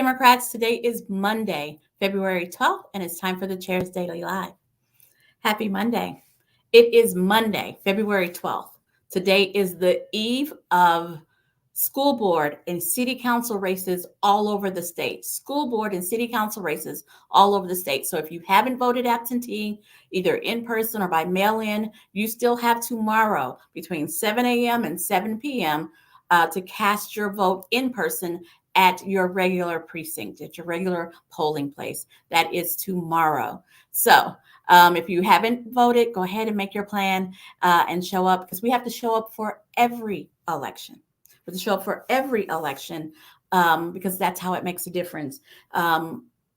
Democrats. Today is Monday, February 12th, and it's time for the Chair's Daily Live. Happy Monday. It is Monday, February 12th. Today is the eve of school board and city council races all over the state. School board and city council races all over the state. So if you haven't voted absentee, either in person or by mail-in, you still have tomorrow between 7 a.m. and 7 p.m. To cast your vote in person at your regular precinct, at your regular polling place. That is tomorrow. So if you haven't voted, go ahead and make your plan and show up, because we have to show up for every election. We have to show up for every election because that's how it makes a difference.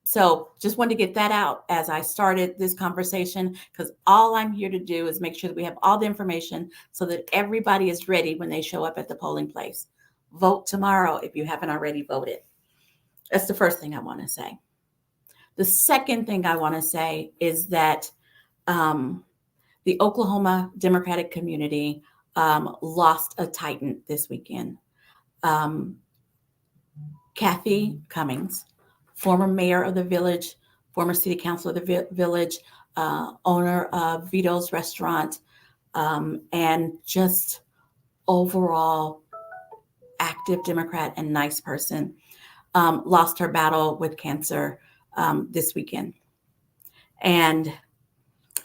So just wanted to get that out as I started this conversation, because all I'm here to do is make sure that we have all the information so that everybody is ready when they show up at the polling place. Vote tomorrow if you haven't already voted. That's the first thing I want to say. The second thing I want to say is that the Oklahoma Democratic community lost a titan this weekend. Kathy Cummings, former mayor of the village, former city councilor of the village, owner of Vito's restaurant, and just overall active Democrat and nice person, lost her battle with cancer this weekend. And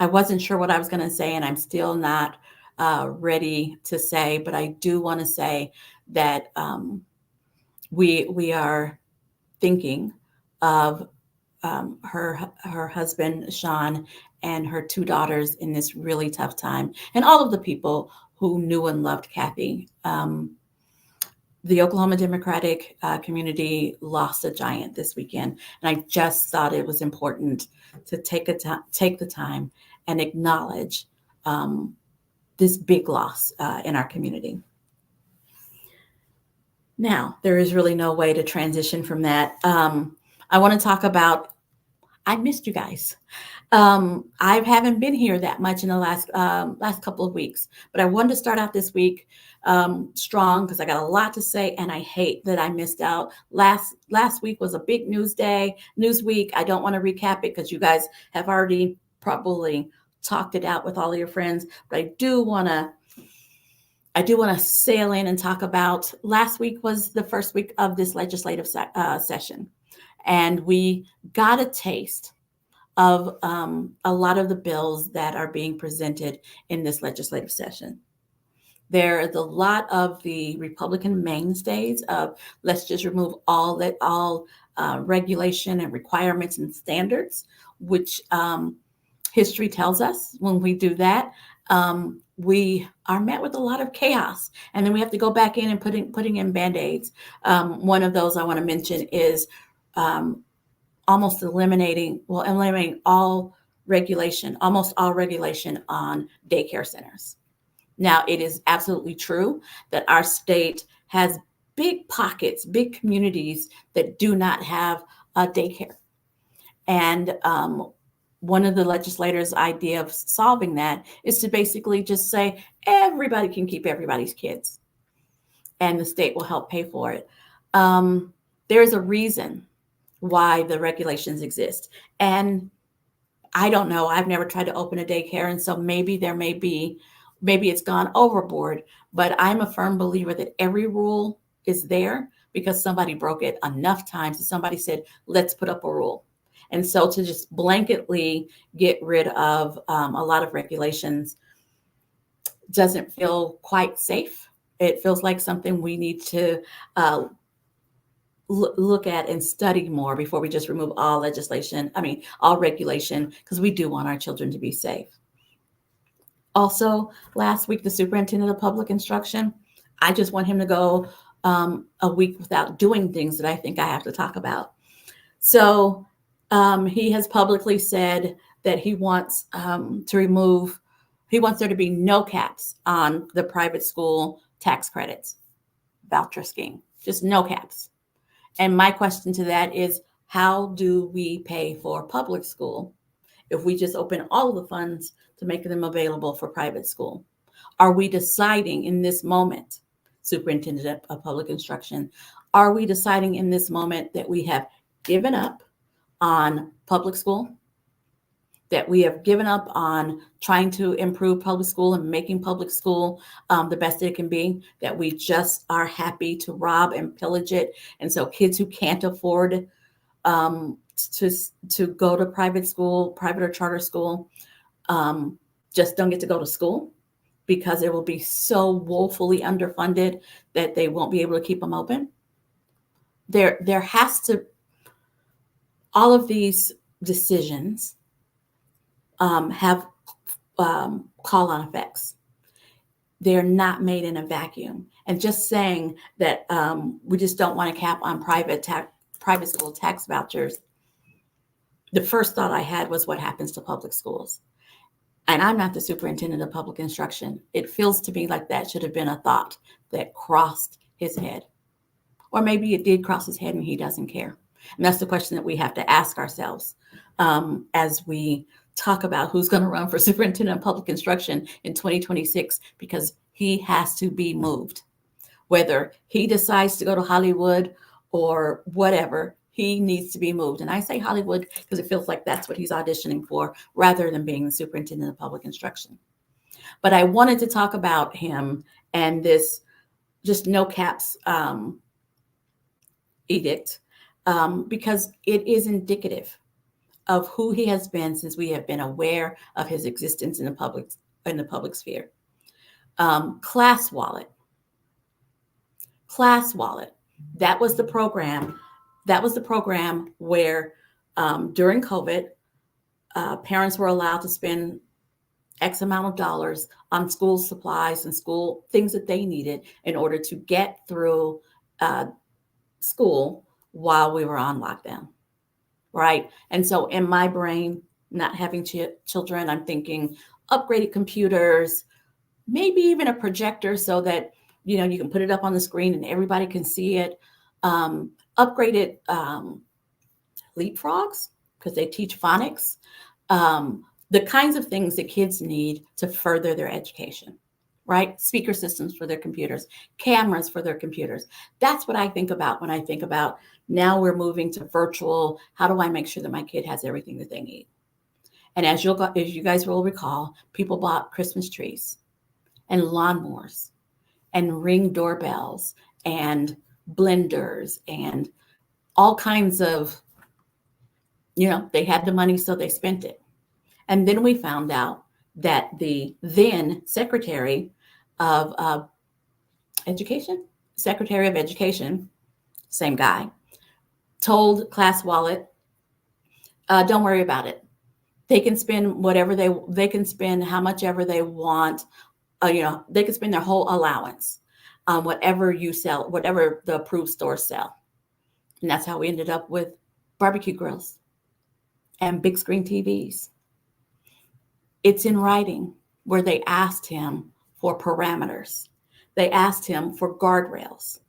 I wasn't sure what I was going to say, and I'm still not ready to say, but I do want to say that we are thinking of her husband, Sean, and her two daughters in this really tough time, and all of the people who knew and loved Kathy. The Oklahoma Democratic community lost a giant this weekend, and I just thought it was important to take the time and acknowledge this big loss in our community. Now, there is really no way to transition from that. I want to talk about, I missed you guys. I haven't been here that much in the last couple of weeks, but I wanted to start out this week strong, because I got a lot to say, and I hate that I missed out. Last week was a big news week. I don't want to recap it because you guys have already probably talked it out with all of your friends, but I do want to sail in and talk about, last week was the first week of this legislative session, and we got a taste of a lot of the bills that are being presented in this legislative session. There's a lot of the Republican mainstays of, let's just remove all regulation and requirements and standards, which history tells us when we do that, we are met with a lot of chaos, and then we have to go back in and putting in Band-Aids. One of those I want to mention is almost eliminating almost all regulation on daycare centers. Now, it is absolutely true that our state has big pockets, big communities that do not have a daycare. And one of the legislators' idea of solving that is to basically just say everybody can keep everybody's kids, and the state will help pay for it. There is a reason why the regulations exist. And I don't know, I've never tried to open a daycare, and so maybe it's gone overboard, but I'm a firm believer that every rule is there because somebody broke it enough times that somebody said, let's put up a rule. And so to just blanketly get rid of a lot of regulations doesn't feel quite safe. It feels like something we need to look at and study more before we just remove all regulation, because we do want our children to be safe. Also, last week, the superintendent of public instruction, I just want him to go a week without doing things that I think I have to talk about. So he has publicly said that he wants there to be no caps on the private school tax credits, voucher scheme, just no caps. And my question to that is, how do we pay for public school if we just open all of the funds to make them available for private school? Are we deciding in this moment, superintendent of public instruction, Are we deciding in this moment that we have given up on public school, that we have given up on trying to improve public school and making public school the best it can be, that we just are happy to rob and pillage it? And so kids who can't afford um, to go to private school, private or charter school, just don't get to go to school because it will be so woefully underfunded that they won't be able to keep them open. There has to, all of these decisions have call-on effects. They're not made in a vacuum. And just saying that we just don't want to cap on private school tax vouchers, the first thought I had was what happens to public schools. And I'm not the superintendent of public instruction. It feels to me like that should have been a thought that crossed his head. Or maybe it did cross his head and he doesn't care. And that's the question that we have to ask ourselves as we talk about who's going to run for superintendent of public instruction in 2026, because he has to be moved. Whether he decides to go to Hollywood or whatever, he needs to be moved. And I say Hollywood because it feels like that's what he's auditioning for rather than being the superintendent of public instruction. But I wanted to talk about him and this just no caps edict because it is indicative of who he has been since we have been aware of his existence in the public sphere. Class Wallet. That was the program. That was the program where during COVID, parents were allowed to spend X amount of dollars on school supplies and school things that they needed in order to get through school while we were on lockdown, right? And so in my brain, not having children, I'm thinking upgraded computers, maybe even a projector so that, you know, you can put it up on the screen and everybody can see it. Upgraded leapfrogs because they teach phonics. The kinds of things that kids need to further their education, right? Speaker systems for their computers, cameras for their computers. That's what I think about when I think about now we're moving to virtual. How do I make sure that my kid has everything that they need? And as you guys will recall, people bought Christmas trees and lawnmowers and Ring doorbells and blenders and all kinds of, you know, they had the money, so they spent it. And then we found out that the then Secretary of Education, same guy, told Class Wallet, don't worry about it. They can spend whatever they can spend how much ever they want. You know, they can spend their whole allowance on whatever you sell, whatever the approved stores sell. And that's how we ended up with barbecue grills and big screen TVs. It's in writing where they asked him for parameters. They asked him for guardrails,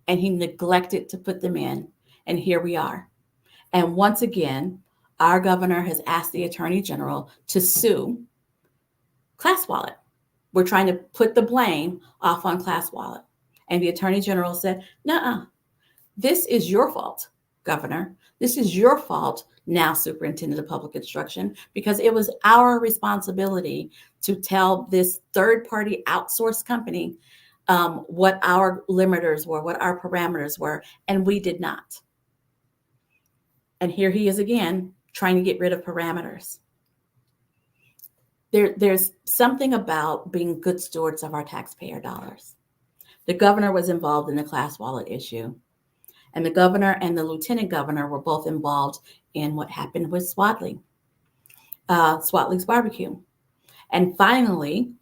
and he neglected to put them in. And here we are. And once again, our governor has asked the Attorney General to sue Class Wallet. We're trying to put the blame off on Class Wallet. And the Attorney General said, nuh-uh, this is your fault, Governor. This is your fault now, Superintendent of Public Instruction, because it was our responsibility to tell this third-party outsourced company what our limiters were, what our parameters were, and we did not. And here he is again, trying to get rid of parameters. There's something about being good stewards of our taxpayer dollars. The governor was involved in the Class Wallet issue, and the governor and the lieutenant governor were both involved in what happened with Swadley's Barbecue. And finally,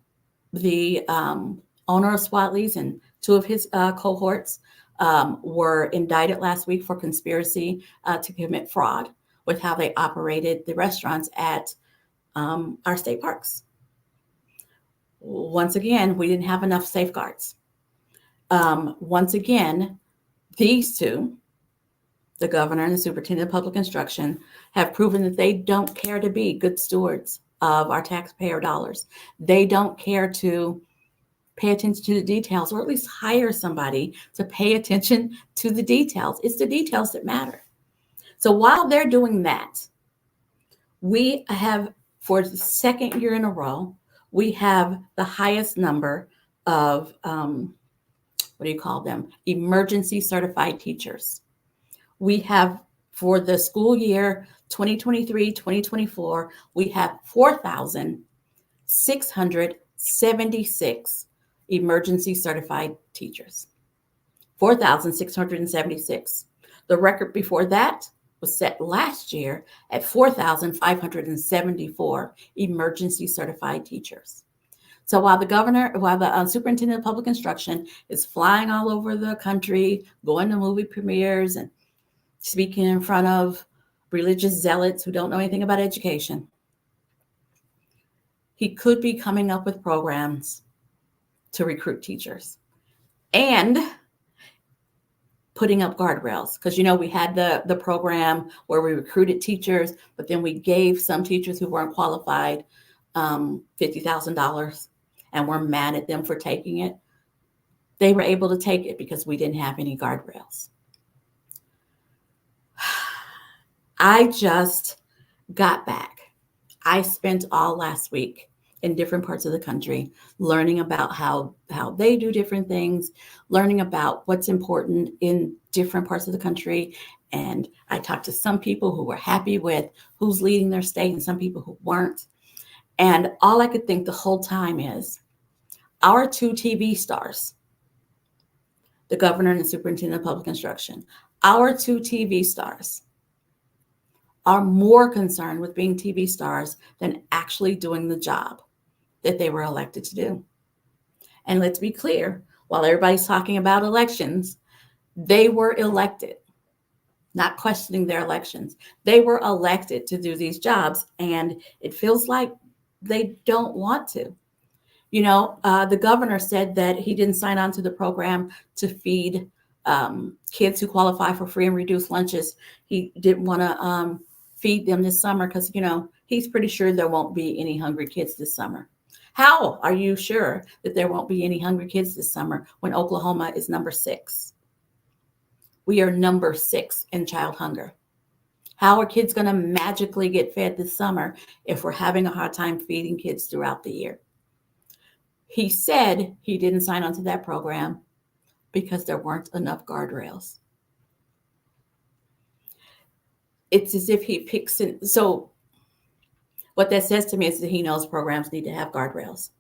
the owner of Swadley's and two of his cohorts were indicted last week for conspiracy to commit fraud with how they operated the restaurants at our state parks. Once again, we didn't have enough safeguards. Once again, these two, the governor and the superintendent of public instruction, have proven that they don't care to be good stewards of our taxpayer dollars. They don't care to pay attention to the details, or at least hire somebody to pay attention to the details. It's the details that matter. So while they're doing that, we have, for the second year in a row, we have the highest number of, what do you call them? Emergency certified teachers. We have, for the school year 2023-2024, we have 4,676 emergency certified teachers. 4,676. The record before that was set last year at 4,574 emergency certified teachers. So while the superintendent of public instruction is flying all over the country, going to movie premieres and speaking in front of religious zealots who don't know anything about education, he could be coming up with programs to recruit teachers and putting up guardrails. Because, we had the program where we recruited teachers, but then we gave some teachers who weren't qualified $50,000 and we're mad at them for taking it. They were able to take it because we didn't have any guardrails. I just got back. I spent all last week in different parts of the country learning about how they do different things, learning about what's important in different parts of the country. And I talked to some people who were happy with who's leading their state and some people who weren't. And all I could think the whole time is our two TV stars, the governor and the superintendent of public instruction, our two TV stars are more concerned with being TV stars than actually doing the job that they were elected to do. And let's be clear, while everybody's talking about elections, they were elected, not questioning their elections. They were elected to do these jobs, and it feels like they don't want to. The governor said that he didn't sign on to the program to feed kids who qualify for free and reduced lunches. He didn't want to feed them this summer because, he's pretty sure there won't be any hungry kids this summer. How are you sure that there won't be any hungry kids this summer when Oklahoma is number 6? We are number 6 in child hunger. How are kids going to magically get fed this summer if we're having a hard time feeding kids throughout the year? He said he didn't sign on to that program because there weren't enough guardrails. It's as if he picks it. So what that says to me is that he knows programs need to have guardrails,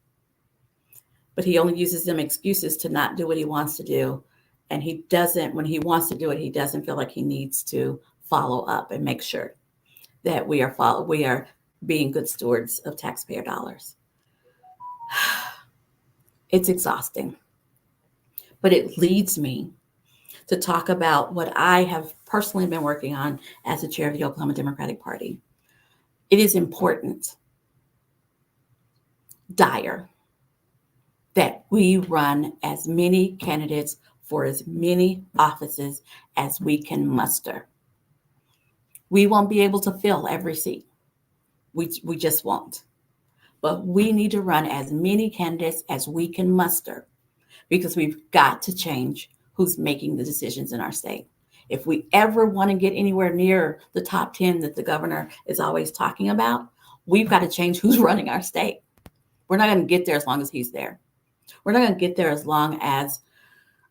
but he only uses them excuses to not do what he wants to do. And he doesn't, when he wants to do it, he doesn't feel like he needs to follow up and make sure that we are being good stewards of taxpayer dollars. It's exhausting, but it leads me to talk about what I have personally been working on as the chair of the Oklahoma Democratic Party. It is important, dire, that we run as many candidates for as many offices as we can muster. We won't be able to fill every seat. We just won't. But we need to run as many candidates as we can muster because we've got to change who's making the decisions in our state. If we ever want to get anywhere near the top 10 that the governor is always talking about, we've got to change who's running our state. We're not going to get there as long as he's there. We're not going to get there as long as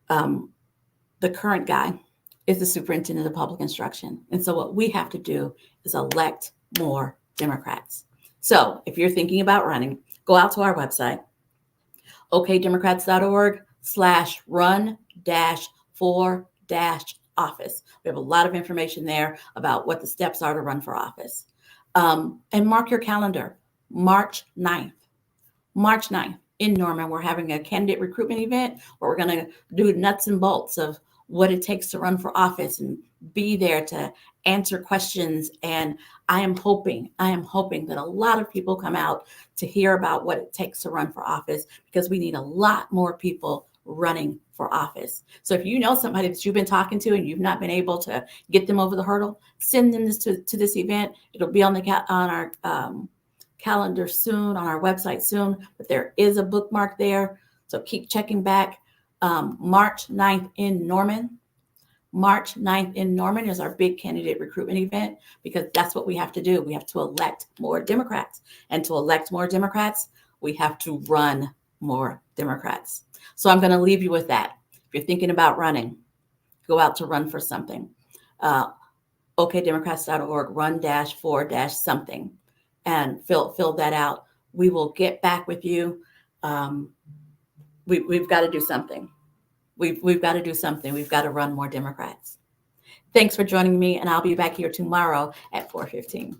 the current guy is the superintendent of public instruction. And so what we have to do is elect more Democrats. So if you're thinking about running, go out to our website, okdemocrats.org/run-for-office. We have a lot of information there about what the steps are to run for office. And mark your calendar, March 9th. March 9th in Norman, we're having a candidate recruitment event where we're going to do nuts and bolts of what it takes to run for office and be there to answer questions. And I am hoping that a lot of people come out to hear about what it takes to run for office, because we need a lot more people running for office. So if you know somebody that you've been talking to and you've not been able to get them over the hurdle, send them to this event. It'll be on our calendar soon, on our website soon, but there is a bookmark there So keep checking back. March 9th in Norman. March 9th in Norman is our big candidate recruitment event, because that's what we have to do. We have to elect more Democrats. And to elect more Democrats, we have to run more Democrats. So I'm going to leave you with that. If you're thinking about running, go out to run for something. OKDemocrats.org, run-for-something, and fill that out. We will get back with you. We've got to do something. We've got to do something. We've got to run more Democrats. Thanks for joining me, and I'll be back here tomorrow at 4:15.